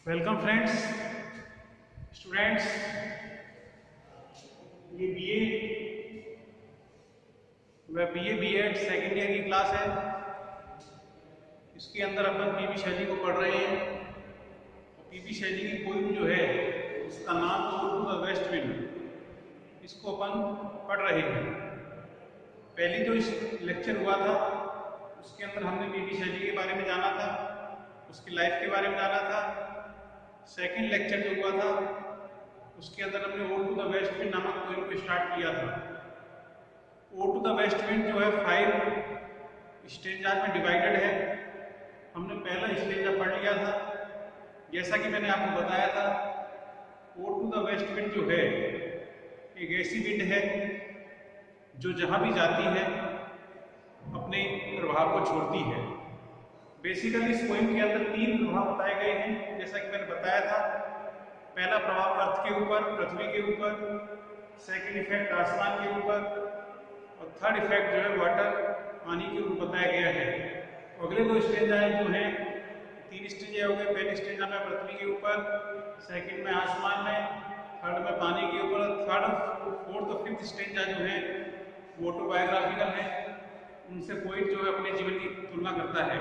Welcome friends, students. ये BEd second year की class है। इसके अंदर अपन पीवी शैली को पढ़ रहे हैं। पीवी शैली की पोइम जो है उसका नाम तो टू द वेस्ट विंड, इसको अपन पढ़ रहे हैं। पहले जो इस लेक्चर हुआ था उसके अंदर हमने पीवी शैली के बारे में जाना था, उसकी लाइफ के बारे में जाना था। सेकंड लेक्चर जो हुआ था उसके अंदर हमने ode to the west wind नामक पोइम को स्टार्ट किया था। Ode to the west wind जो है 5 स्टेंजाज में डिवाइडेड है। हमने पहला स्टेंजा पढ़ लिया था। जैसा कि मैंने आपको बताया था, ode to the west wind जो है एक ऐसी विंड है जो जहाँ भी जाती है अपने प्रभाव को छोड़ती है। बेसिकली इस पोइम के अंदर 3 प्रभाव बताए गए हैं। जैसा कि मैंने बताया था, पहला प्रभाव अर्थ के ऊपर, पृथ्वी के ऊपर, सेकंड इफेक्ट आसमान के ऊपर, और थर्ड इफेक्ट जो है वाटर, पानी के ऊपर बताया गया है। अगले 2 स्टेंजाएं जो हैं, 3 स्टेंजे हो गए। पहले स्टेंजा में पृथ्वी के ऊपर, सेकंड में आसमान में, थर्ड में पानी के ऊपर। थर्ड, फोर्थ और फिफ्थ स्टेंजा जो है वो ऑटोबायोग्राफिकल है। उनसे पोइट जो है अपने जीवन की तुलना करता है।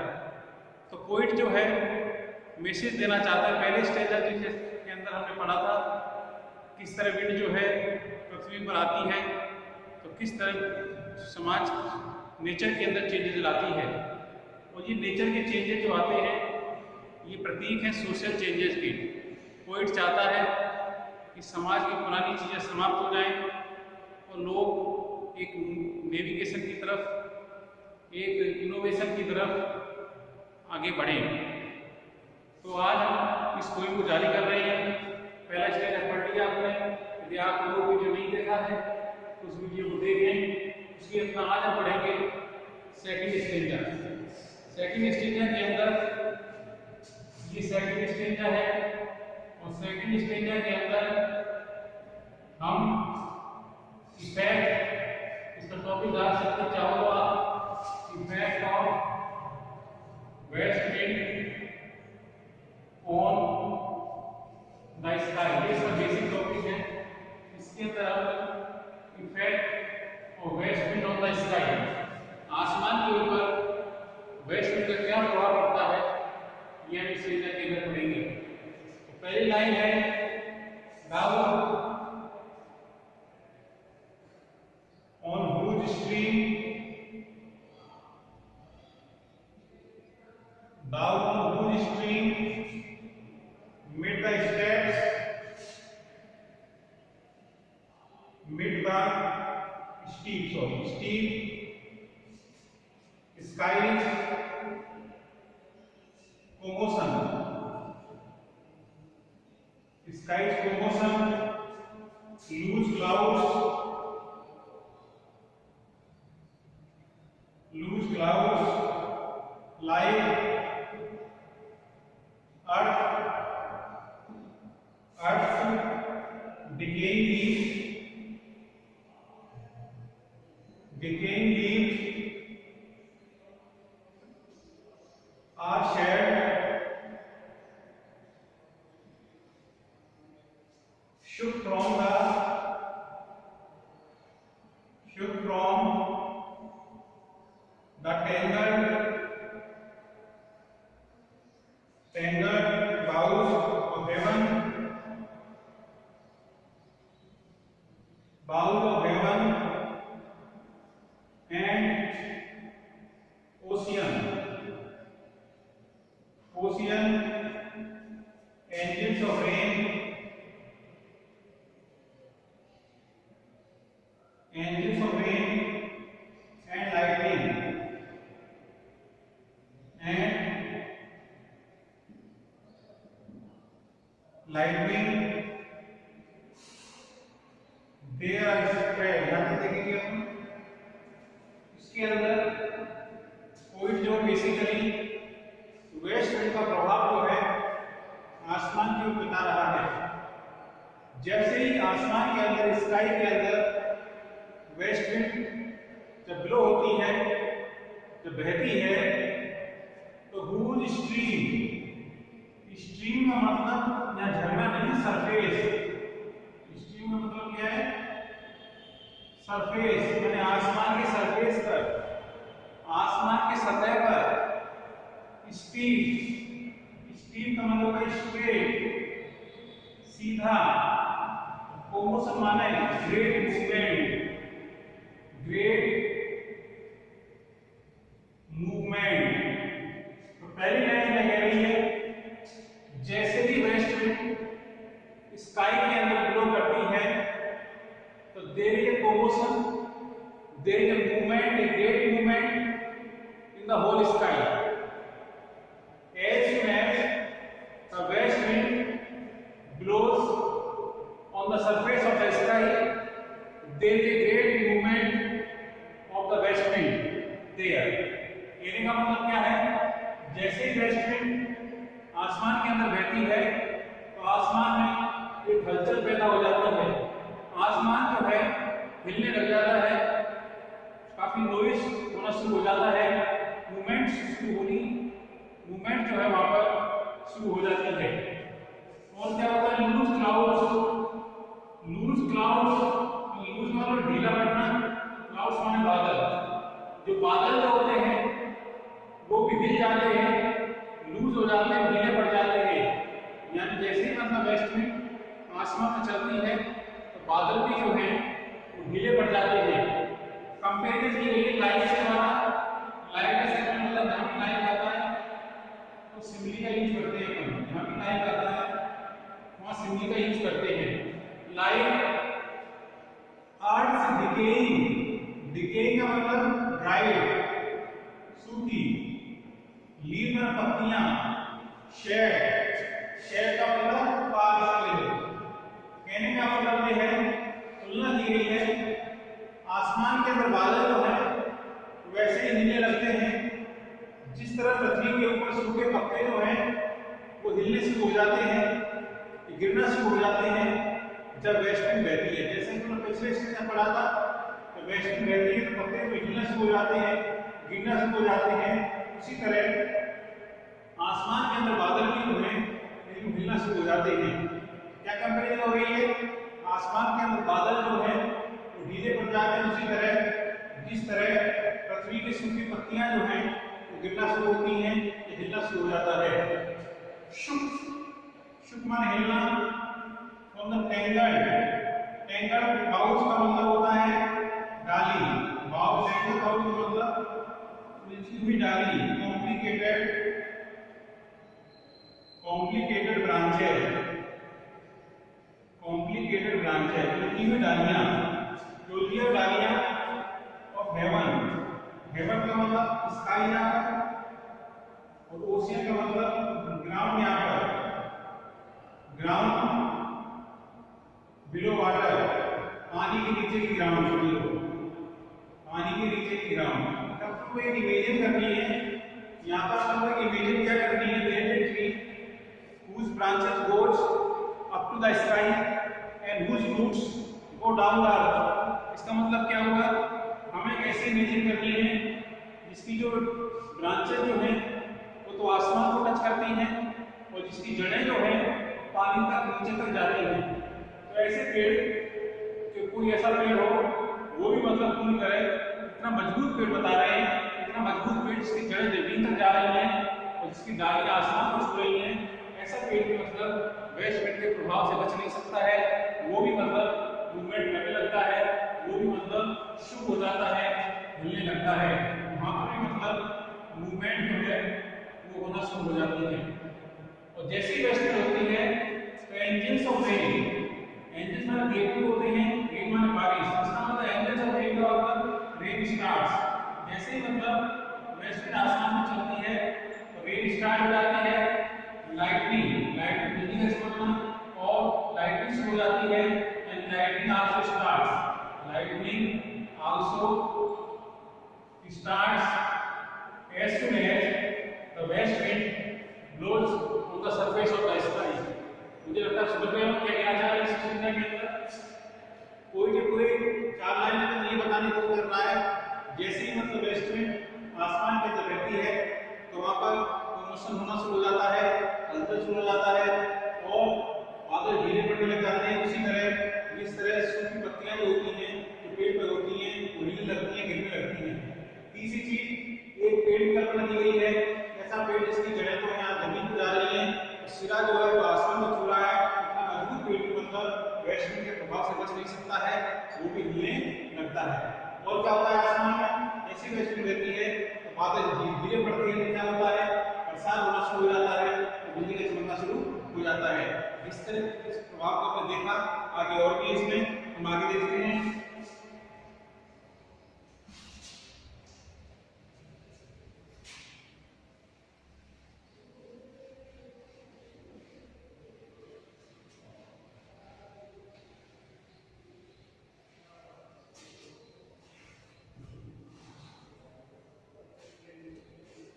तो पोइट जो है मैसेज देना चाहता है। पहले स्टेंजा के अंदर हमने पढ़ा था किस तरह विंड जो है पृथ्वी पर आती है, तो किस तरह समाज नेचर के अंदर चेंजेस लाती है। और ये नेचर के चेंजेस जो आते हैं ये प्रतीक हैं सोशल चेंजेस के। पोइट चाहता है कि समाज की पुरानी चीज़ें समाप्त हो जाएं और लोग एक नेविगेशन की तरफ, एक इनोवेशन की तरफ आगे बढ़ें। तो आज हम इस पोइम को जारी कर रहे हैं। पहला स्टेंजा पढ़ लिया आपने। यदि आप लोगों वीडियो नहीं देखा है तो उस वीडियो को देखें। उसके अंदर आज हम पढ़ेंगे सेकंड स्टेंजा। सेकंड स्टेंजा के अंदर ये सेकंड स्टेंजा है, और सेकंड स्टेंजा के अंदर हम इफेक्ट, इसका टॉपिक डाल सकते चाहो तो आप, effect of west wind on the sky, ये इसका बेसिक टॉपिक है। इसके अंदर हम effect of west wind on the sky, आसमान के ऊपर वेस्ट विंड का क्या प्रभाव पड़ता है, ये हम इस स्टेंजा के अंदर पढ़ेंगे। तो पहली लाइन है, down on whose stream, down on whose stream mid the steps, mid the steep skies commotion, skies commotion, loose clouds, light decaying leaves are shed, shook from the tangled boughs of heaven, and ocean, angels of rain, and lightning, there are spread। यहाँ पे देखेंगे हम, इसके अंदर poet जो basically west wind का प्रभाव जो है आसमान के ऊपर बता रहा है। जैसे ही आसमान के अंदर, स्काई के अंदर वेस्ट विंड जब ब्लो होती है, जब बहती है, तो हुज स्ट्रीम का मतलब सरफेस, स्ट्रीम का मतलब क्या है? सरफेस यानी आसमान के सरफेस पर, आसमान की सतह पर स्टीम का मतलब है स्ट्रेट, सीधा। कोमोशन माने ग्रेट मूवमेंट। तो पहली लाइन क्या कह रही है? जैसे भी वेस्ट विंड स्काई के अंदर ब्लो करती है तो there is a commotion, there is a movement, a great movement in the whole sky. As soon as the west wind blows on the surface of the sky, there is a great movement of the west wind there. कहने का मतलब क्या है? जैसे ही west wind आसमान के अंदर बहती है तो आसमान में एक हलचल पैदा हो जाती है, आसमान जो है हिलने लग जाता है, काफी नॉइज होना शुरू हो जाता है, मूवमेंट जो है वहां पर शुरू हो जाती है। और क्या होता है? लूज क्लाउड्स मतलब ढीला पड़ना, क्लाउड्स माने बादल। जो बादल जो होते हैं वो भी हिल जाते हैं, लूज हो जाते हैं, ढीले पड़ जाते हैं। यानी जैसे ही मतलब वेस्ट में आसमान में चलती है तो बादल भी जो है वो ढीले पड़ जाते हैं। कंपेरिजन की गई लाइट से हमारा, लाइट का सेकंड मतलब जहां भी लाइट आता है तो सिमिली का यूज करते हैं अपन, जहां भी लाइट आता है वहां सिमिली का यूज करते हैं। लाइट अर्थ डिकेइंग का मतलब ड्राइड, सूखी, लीव में पत्तियां, शेड का मतलब पार्शियल। कहने का मतलब ये है, तुलना दी गई है, आसमान के अंदर बादल जो है वैसे ही हिलने लगते हैं जिस तरह पृथ्वी के ऊपर सूखे पत्ते जो हैं वो हिलने शुरू हो जाते हैं, गिरना शुरू हो जाते हैं जब वेस्ट विंड बहती है। जैसे कि हमने पिछले स्टेज में पढ़ा था, तो वेस्ट विंड बहती है तो पत्ते तो हिलना शुरू हो जाते हैं, गिरना शुरू हो जाते हैं। उसी तरह आसमान के अंदर बादल भी जो है हिलना शुरू हो जाते हैं। क्या कंपेरिजन हो रही है? आसमान के अंदर बादल जो है वो ढीले पड़ जाते हैं, उसी तरह जिस तरह पृथ्वी की सूखी पत्तियां जो हैं वो गिरना शुरू होती हैं, ये हिलना शुरू हो जाता है। शुक माने हिलना। फ्रॉम द टेंगल बाउल्स का मतलब होता है डाली, बाउल टेंगल बाउल का मतलब उलझी हुई डाली, कॉम्प्लिकेटेड ब्रांचेस, उलझी हुई डालियां, डालियां ऑफ हेवन का मतलब स्काई यहाँ पर, और ओशियन का मतलब ग्राउंड यहाँ पर, ग्राउंड बिलो वाटर, पानी के नीचे की ग्राउंड, पानी के नीचे की ग्राउंड। तब तो एक इमेजिन करनी है, यहाँ पर आपको एक इमेजिन क्या करनी है? Tree whose branches goes up to the sky and whose roots go down the earth। इसका मतलब क्या होगा? हमें कैसे इमेजिन करनी है जिसकी जो ब्रांचेस जो हैं वो तो आसमान को टच करती हैं और जिसकी जड़ें जो हैं पानी तक नीचे तक जाती हैं। तो ऐसे पेड़, जो कोई ऐसा पेड़ हो वो भी मतलब पूरी तरह इतना मजबूत पेड़ बता रहे हैं, इतना मजबूत पेड़ जिसकी जड़ें जमीन तक जा रही हैं और जिसकी डालियां आसमान को छू रही हैं, ऐसा पेड़ भी मतलब वेस्ट विंड के प्रभाव से बच नहीं सकता है, वो भी मतलब मूवमेंट करने लगता है, वो भी मतलब शुरू हो जाता है, हिलने लगता है। वहां पर भी मतलब मूवमेंट जो है वो होना शुरू हो जाती है। और जैसी वेस्ट विंड होती है तो एंजिल्स ऑफ रेन, एंजिल्स माने देवदूत होते हैं, रेन माने बारिश, इसका मतलब एंजिल्स ऑफ रेन का मतलब रेन स्टार्ट्स। जैसे ही मतलब वेस्ट विंड आसमान में चलती है तो रेन स्टार्ट हो जाती है, लाइटनिंग बिजली का चमकना और लाइटनिंग शुरू हो जाती है, and lightning also starts as soon as the west wind blows on the surface of the sky। मुझे लगता है समझ में क्या कहना चाह रहे हैं इस चिंता के अंदर? कोई के पूरे 4 लाइन में ये बताने को कर रहा है, जैसे ही मतलब वेस्ट विंड आसमान के अंदर बहती है तो वहां पर कोमोशन होना शुरू हो जाता है, हलचल शुरू हो जाता है और बादल धीरे सिरा जो है वो आसमान में छू रहा है, इतना मजबूत पेड़ मतलब वेस्ट विंड के प्रभाव से बच नहीं सकता है, वो भी हिलने लगता है। और क्या होता है आसमान में, ऐसी वेस्ट विंड रहती है तो बादल धीरे पड़ती है, क्या होता है बरसात होना शुरू हो जाता है, तो बिजली का चमकना शुरू हो जाता है। इस तरह इस प्रभाव को हमने देखा, आगे और भी इसमें हम आगे देखते हैं।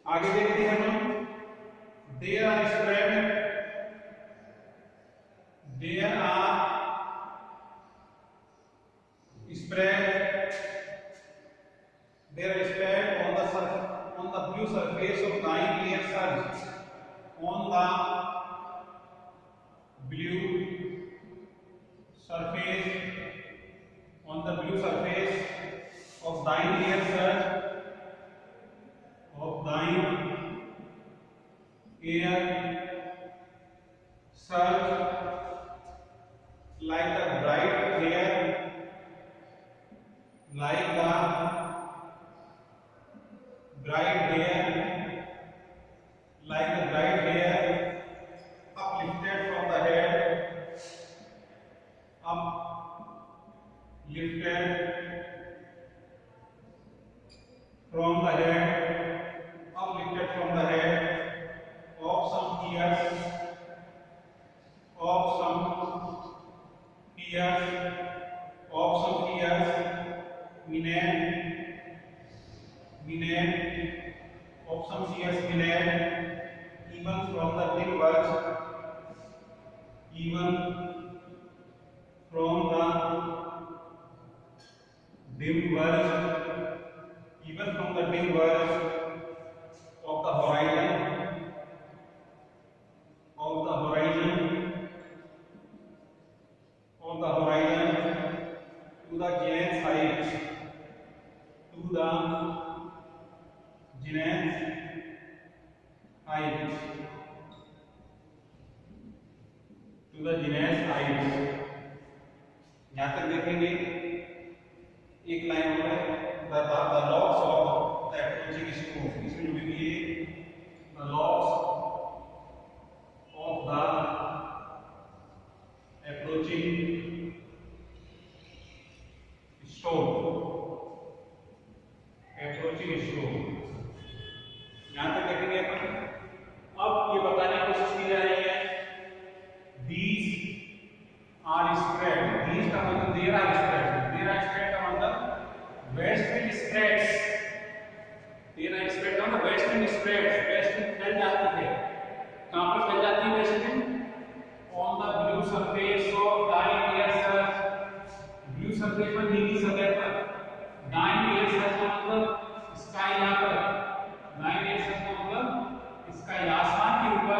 आगे देखते हैं हम, there are spread on the blue surface of dying air surge, on the blue surface of dying air surge, like the bright hair, uplifted from the head, uplifted from the head of some hairs, even from the dim verge, of the horizon, to the Genus height, यहाँ तक देखेंगे। एक line और है, the logs of the approaching smoke, इसमें जो भी है the logs of the approaching storm, यहाँ तक देखेंगे अपन। अब ये बताने की कोशिश की जा रही है, these are spread, these का मतलब there are spread का मतलब west wind spreads, there are spread का मतलब west wind फैल जाती है। कहाँ पर फैल जाती है west wind? On the blue surface of dying air surge, blue surface पर नीली सतह पर, dying air surge का मतलब स्काई यहाँ पर, dying air surge का मतलब स्काई आसमान के ऊपर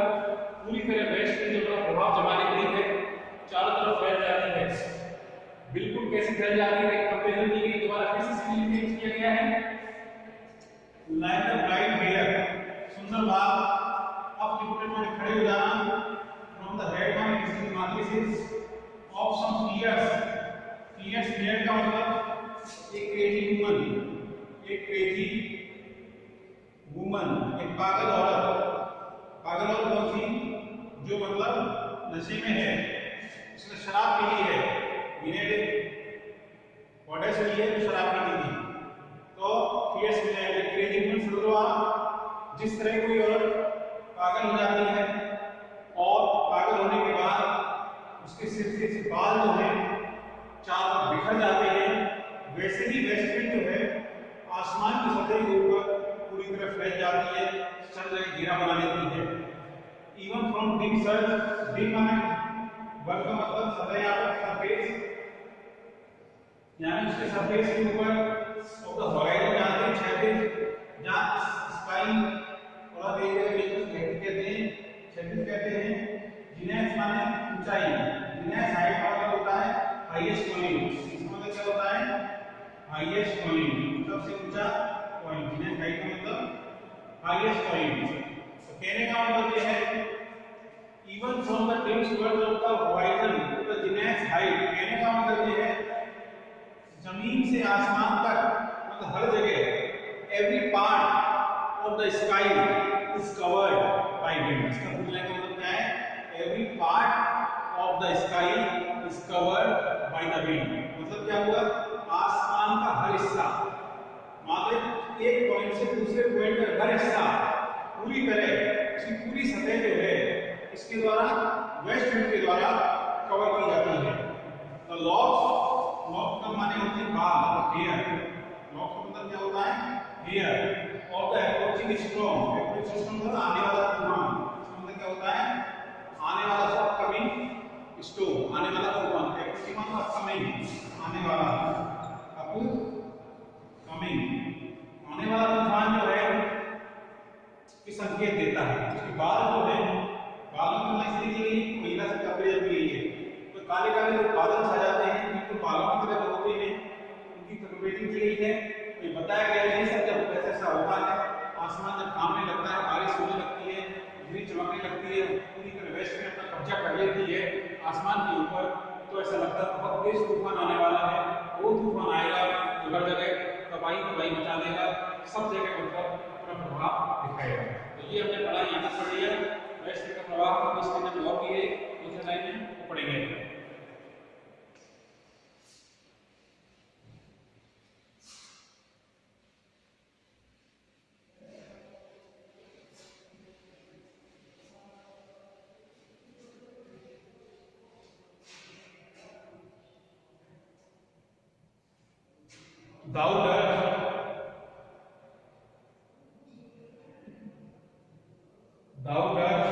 पूरी तरह वेस्ट विंड जो प्रभाव जमाने के लिए चारों तरफ फैल जाती है। बिल्कुल कैसे फैल जाती है कंपेरिजन की गई, दोबारा फिर से सिम्युलेट किया गया है। लाइक द ब्राइट हेयर, सुंदर बाल, अपलिफ्टेड माने खड़े हो जाना, फ्रॉम द हेड माने किसी माथे से, ऑफ सम फियर्स हेयर का मतलब एक क्रेजी वुमन, एक पागल औरत कौन सी? जो मतलब नशे में है, उसने शराब पी ली है, बॉडी से ली है तो शराब पी ली थी, तो फियर्स में जाएगा क्रेजी वुमन। समझो आप, जिस तरह कोई औरत पागल हो जाती है और पागल होने के बाद उसके सिर से बाल जो है चारों बिखर जाते हैं, वैसे ही वेस्ट विंड जो है आसमान की सतह के ऊपर पूरी तरह फैल जाती है, सब जगह घेरा बना लेती है। Even from dim surface, dim माने वर्ग का मतलब सतह या सरफेस, यानी उसके सरफेस के ऊपर ऑफ द होराइजन जाते हैं क्षैतिज, जहाँ स्काई थोड़ा देर बिल्कुल कहते हैं, क्षैतिज कहते हैं। जिनेस माने ऊंचाई, जिनेस हाइट का मतलब होता है हाईएस्ट पॉइंट, इसका मतलब क्या होता है? हाईएस्ट पॉइंट, सबसे ऊंचा पॉइंट। जिनेस हाइट का मतलब हाईएस्ट पॉइंट। तो कहने का मतलब ये है becomes towards of the horizon to the genus height, कहने का मतलब ये है जमीन से आसमान तक मतलब हर जगह every part of the sky is covered by wind. इसका बोलने का मतलब क्या है? Every part of the sky is covered by the wind. मतलब क्या हुआ? आसमान का हर हिस्सा, मतलब एक पॉइंट से दूसरे पॉइंट का हर हिस्सा पूरी तरह इसकी पूरी सतह जो है इसके द्वारा वेस्ट विंड के द्वारा कवर की जाती है। तो लॉक्स का माने होती है बाल, हेयर। लॉक्स का मतलब क्या होता है? Hair of the approaching storm. Approaching storm मतलब आने वाला तूफान। इसका मतलब क्या होता है? आने वाला अपकमिंग स्टॉर्म, आने वाला तूफान। अप्रोचिंग मतलब अपकमिंग, आने वाला, अपकमिंग, आने वाला तूफान जो है की संकेत देता है। उसके बाद जो है बालों की नजदीक के लिए महिला से कपड़े जब भी है तो काले काले जो बादल छा जाते हैं बिल्कुल बालों की तरह होते हैं, उनकी कवरेजिंग की गई है। तो ये बताया गया है सब जब ऐसा होता है, आसमान जब कांपने लगता है, बारिश होने लगती है, बिजली चमकने लगती है, पूरी तरह वेस्ट में अपना कब्जा कर लेती है आसमान के ऊपर, तो ऐसा लगता है बहुत तेज तूफान आने वाला है। वो तूफान आएगा जो हर जगह तबाही मचा देगा, सब जगह मतलब अपना प्रभाव दिखाएगा। तो ये हमने पढ़ा, यहाँ तक पढ़ी है वेस्ट का प्रवाह। इसके अंदर और भी है दूसरे लाइन में पढ़ेंगे। Thou dirge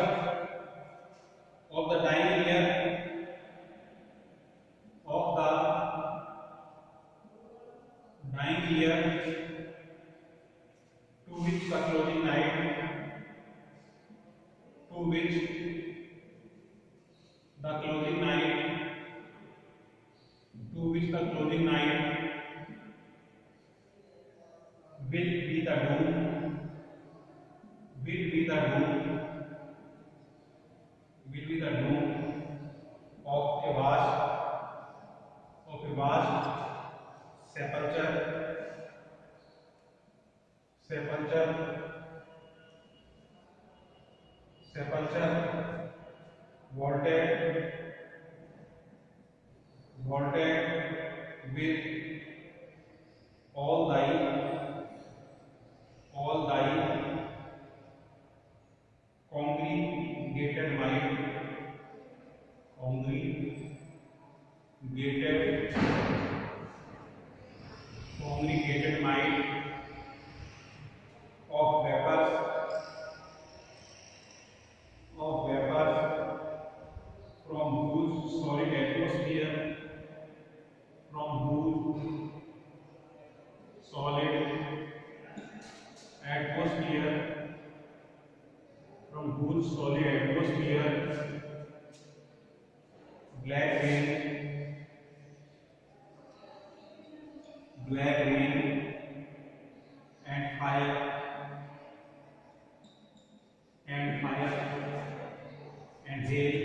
of the dying year, of the dying year, to which the closing night, to which the closing night, to which the closing night will be the doom, will be the doom, will be the doom of a vast sepulchre, vaulted with all thy congregated might of vapors from whose solid atmosphere, black rain and fire and hail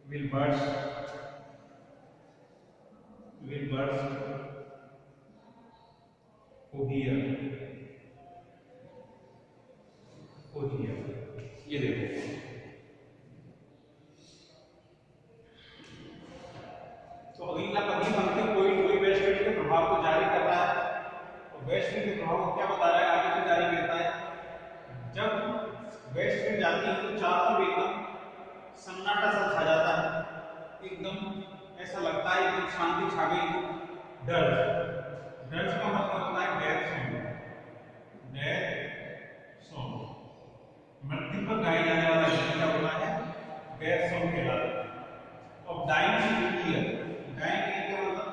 will burst ये देखो तो अगला पंक्ति कोई west wind के प्रभाव को जारी कर रहा है। तो वेस्ट विंड के प्रभाव को क्या बता रहा है, आगे से जारी करता है। जब वेस्ट विंड जाती है तो चारों तरफ एकदम सन्नाटा सा छा जाता है, एकदम ऐसा लगता है एकदम शांति छा गई। डर्ज का मतलब होता है डेथ सॉन्ग, मृत्यु पर गाया जाने वाला गीत क्या होता है? डेथ सॉन्ग कहलाता है। अब डाइंग ईयर का मतलब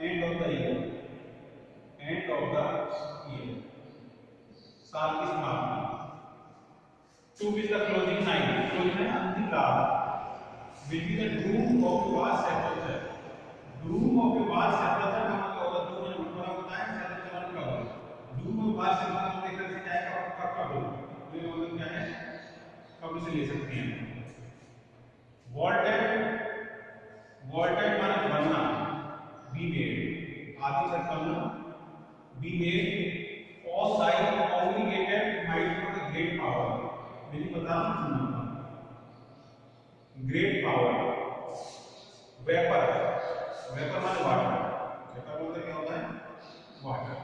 एंड ऑफ द ईयर, साल की समाप्ति। To which the closing night, closing है अंतिम रात। Will be the doom of a vast sepulchre, doom of a vast sepulchre का मतलब होता है डूम मतलब होता है सेपल्चर का डूम ऑफ वास्ट सेपल्चर एक तरह से जाएगा पक्का डूम, से ले सकते हैं। वोल्टेज, वोल्टेज माने बनना, बी मेड, आदि से बनना, be made all side complicated might to the great power. मेरी बता रहा हूं, ग्रेट पावर। वेपर, वेपर माने वाटर, वेपर मतलब क्या होता है, वाटर।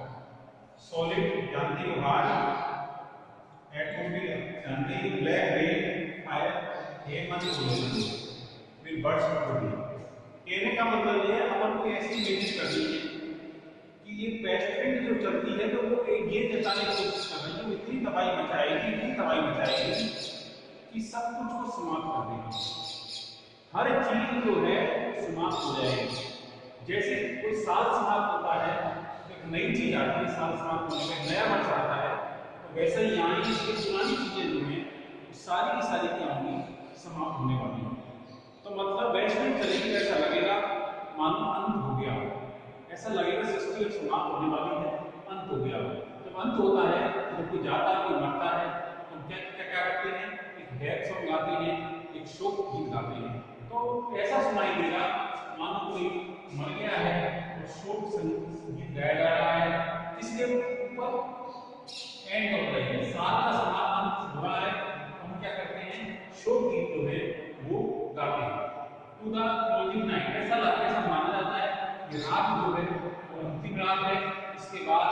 सॉलिड जानते हो, हार्ड, एटम भी जानते हो, ब्लैक, रेड, फायर, ये माने सोल्यूशन, फिर बर्ड्स को। कहने का मतलब ये है अपन को ऐसी इमेज करनी है कि ये पेस्टिसाइड जो चलती है तो वो ये जताने की कोशिश कर रही है, इतनी तबाही मचाएगी, इतनी तबाही मचाएगी कि सब कुछ को समाप्त कर देगी, हर चीज जो है समाप्त हो जाएगी। जैसे कोई साल समाप्त होता है, एक नई चीज आती है, साल समाप्त होने में नया वर्ष आता है, तो वैसे ही यहाँ ये पुरानी चीजें जो हैं सारी की सारी क्या होंगी, समाप्त होने वाली हैं। तो मतलब वैश्विक चलेगी, ऐसा लगेगा मानो अंत हो गया, ऐसा लगेगा सृष्टि अब समाप्त होने वाली है, अंत हो गया। जब अंत होता है, जब कोई जाता है, कोई मरता है, तो क्या क्या करते हैं, एक डेथ सॉन्ग गाते हैं, एक शोक गीत गाते हैं। तो ऐसा सुनाई देगा मानो कोई मर गया है और शोक गीत गाया जा रहा है, इसके ऊपर एंड हो रही है, साल का समाप्त हो रहा है, हम क्या करते हैं, शोक गीत जो है वो गाते हैं। टू द क्लोजिंग नाइट, ऐसा माना जाता है कि रात जो है वो अंतिम रात है, इसके बाद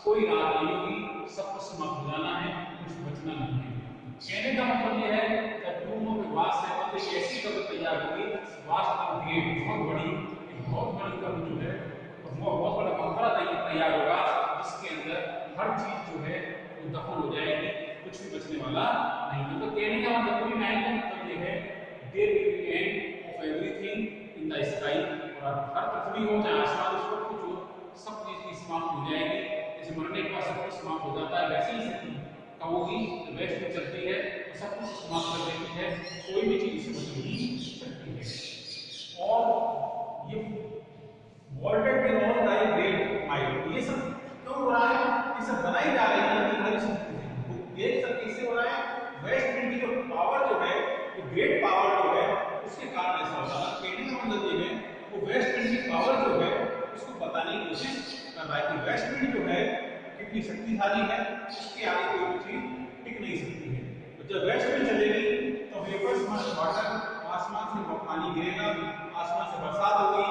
कोई रात नहीं होगी, सब कुछ समाप्त हो जाना है, कुछ बचना नहीं है। कहने का मतलब यह है कि टूमों में वास है, मतलब एक ऐसी कब्र तैयार होगी, वास ऑफ ग्रेट, बहुत बड़ी कब्र जो है, तो बहुत बड़ा मकबरा तैयार होगा, जिसके अंदर हर चीज जो है वो दफन हो जाएगी, कुछ भी बचने वाला नहीं। मतलब कहने का मतलब पूरी नाइट का मतलब ये है, there will be end of everything in the sky, और हर पृथ्वी हो चाहे आसमान, सब कुछ हो, सब चीज की समाप्त हो जाएगी। जैसे मरने के बाद सब कुछ समाप्त हो जाता है, वैसे ही स्थिति कहोगी वेस्ट में चलती है, तो सब कुछ समाप्त कर देती है, कोई भी चीज इससे बच नहीं सकती है। और ये voltage in all thy great might, ये सब क्यों हो रहा है, ये सब बनाई जा रही है, ये सब किससे हो रहा है, वेस्ट विंड की जो पावर जो है, जो ग्रेट पावर जो है, उसके कारण ऐसा होता है। कहने का मतलब ये है, वो वेस्ट विंड की पावर जो है उसको बताने की कोशिश कर रहा है कि वेस्ट विंड जो है कितनी शक्तिशाली है, उसके आगे कोई भी चीज टिक नहीं सकती है। तो जब वेस्ट विंड चलेगी तो वेपर्स में वाटर, आसमान से पानी गिरेगा, आसमान से बरसात होगी,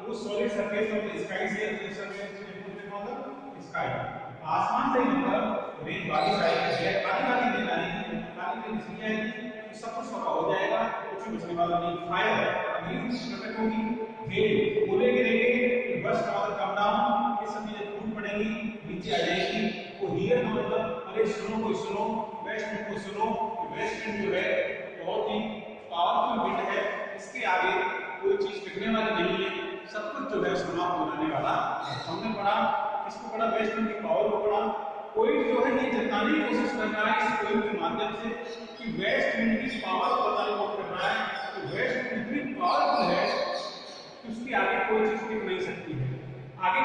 वो solid surface of the sky से स्काई, आसमान से मतलब रेन बारिश आएगी, काली रेन आएगी, काली रेन इसलिए आएगी सब कुछ सफा हो जाएगा, कुछ भी बचने वाला नहीं। फायर प्रकट होगी, हेल, ओले गिरेंगे, बर्स्ट का मतलब कम डाउन, ये सब चीजें टूट पड़ेंगी, नीचे आ जाएगी। वो हियर का मतलब अरे सुनो, कोई सुनो, वेस्ट विंड को सुनो, वेस्ट विंड जो है बहुत ही पावरफुल विंड है, इसके आगे कोई चीज टिकने वाली नहीं है, सब कुछ जो है समाप्त होने वाला। हमने पढ़ा, इसको पढ़ा, वेस्ट विंड की पावर को पढ़ा। कोई जो है ये जताने की कोशिश कर रहा है इस पोएम के माध्यम से कि वेस्ट विंड की पावर को बताने की कोशिश कर रहा है कि वेस्ट विंड इतनी पावरफुल है कि उसके आगे कोई चीज टिक नहीं सकती है। आगे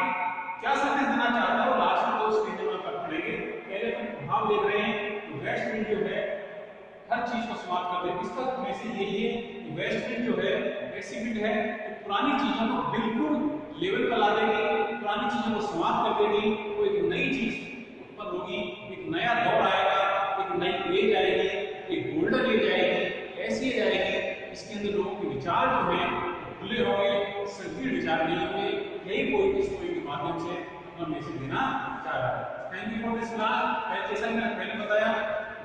क्या संदेश देना चाहता है, लास्ट में 2 स्टेज में कर पड़ेंगे। पहले हम भाव देख रहे हैं कि वेस्ट विंड जो है हर चीज को समाप्त कर देगी। इसका मैसेज यही है कि वेस्ट विंड जो है ऐसी विंड है कि पुरानी चीजों को बिल्कुल लेवल पर ला देगी, पुरानी चीजों को समाप्त कर देगी, कोई एक नई चीज उत्पन्न होगी, एक नया दौर आएगा, एक नई एज आएगी, एक गोल्डन एज आएगी, ऐसी एज आएगी इसके अंदर लोगों के विचार जो है खुले होंगे, संकीर्ण विचार नहीं होंगे। यही कोई इस पोएम के माध्यम से अपना मैसेज देना चाह रहा है। Thank you for this class. जैसा मैंने पहले बताया,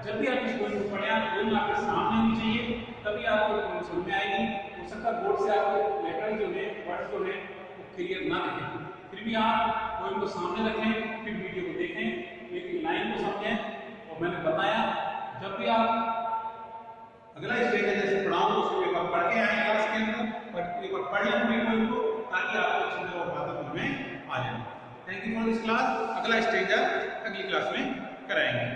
जब भी आप इस पोएम को पढ़ें, पोएम आपके सामने होनी चाहिए, तभी आपको पोएम समझ में आएगी। हो सकता है बोर्ड से आपको लेटर जो है, वर्ड जो है वो क्लियर ना दिखे, फिर भी आप पोएम को सामने रखें, फिर वीडियो को देखें, एक लाइन को समझें। और मैंने बताया जब भी आप अगला स्टेज है जैसे पढ़ाऊं तो उसको एक बार पढ़ के आए क्लास के अंदर, एक बार पढ़ लें पोएम को, ताकि आपको अच्छी तरह बातें में आ जाए। Thank you for this class. अगला स्टेज अगली क्लास में कराएंगे।